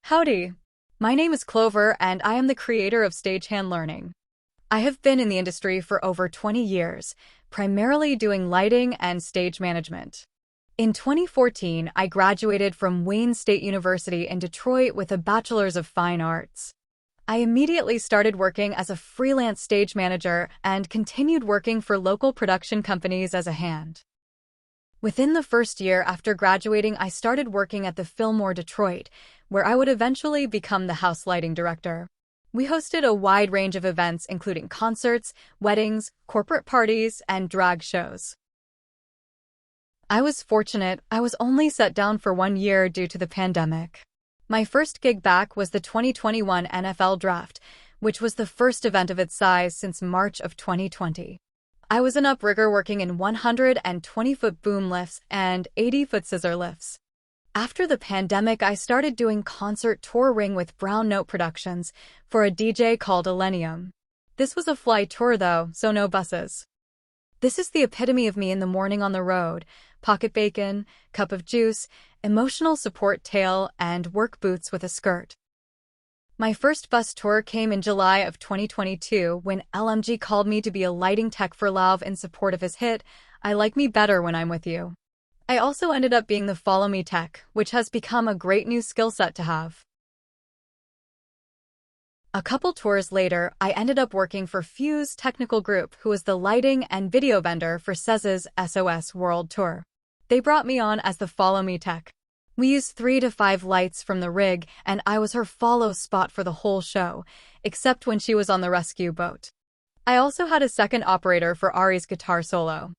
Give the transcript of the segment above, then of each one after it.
Howdy! My name is Clover and I am the creator of Stagehand Learning. I have been in the industry for over 20 years, primarily doing lighting and stage management. In 2014, I graduated from Wayne State University in Detroit with a Bachelor's of Fine Arts. I immediately started working as a freelance stage manager and continued working for local production companies as a hand. Within the first year after graduating, I started working at the Fillmore Detroit, where I would eventually become the house lighting director. We hosted a wide range of events including concerts, weddings, corporate parties, and drag shows. I was fortunate I was only set down for 1 year due to the pandemic. My first gig back was the 2021 NFL Draft, which was the first event of its size since March of 2020. I was an uprigger working in 120-foot boom lifts and 80-foot scissor lifts. After the pandemic, I started doing concert touring with Brown Note Productions for a DJ called Illenium. This was a fly tour though, so no buses. This is the epitome of me in the morning on the road: pocket bacon, cup of juice, emotional support tail, and work boots with a skirt. My first bus tour came in July of 2022 when LMG called me to be a lighting tech for Lauv in support of his hit, I Like Me Better When I'm With You. I also ended up being the Follow Me tech, which has become a great new skill set to have. A couple tours later, I ended up working for Fuse Technical Group, who was the lighting and video vendor for SEZ's SOS World Tour. They brought me on as the Follow Me tech. We used 3 to 5 lights from the rig, and I was her follow spot for the whole show, except when she was on the rescue boat. I also had a second operator for Ari's guitar solo.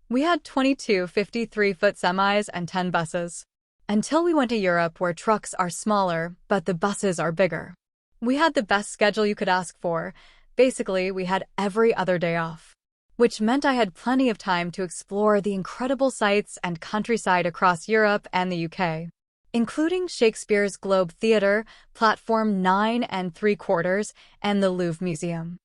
We had 22 53-foot semis and 10 buses. Until we went to Europe, where trucks are smaller, but the buses are bigger. We had the best schedule you could ask for. Basically, we had every other day off, which meant I had plenty of time to explore the incredible sights and countryside across Europe and the UK, including Shakespeare's Globe Theatre, Platform 9 3/4, and the Louvre Museum.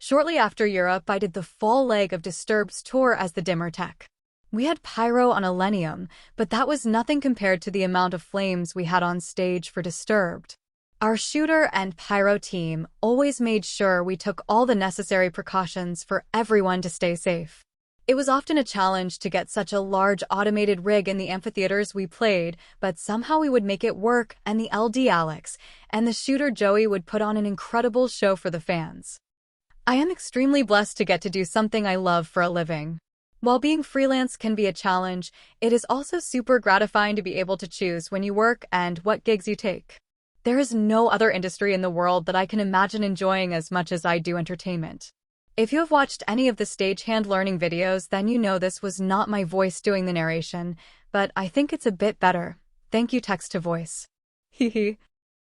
Shortly after Europe, I did the fall leg of Disturbed's tour as the dimmer tech. We had pyro on Illenium, but that was nothing compared to the amount of flames we had on stage for Disturbed. Our shooter and pyro team always made sure we took all the necessary precautions for everyone to stay safe. It was often a challenge to get such a large automated rig in the amphitheaters we played, but somehow we would make it work, and the LD Alex and the shooter Joey would put on an incredible show for the fans. I am extremely blessed to get to do something I love for a living. While being freelance can be a challenge, it is also super gratifying to be able to choose when you work and what gigs you take. There is no other industry in the world that I can imagine enjoying as much as I do entertainment. If you have watched any of the Stagehand Learning videos, then you know this was not my voice doing the narration, but I think it's a bit better. Thank you, text to voice. Hehe.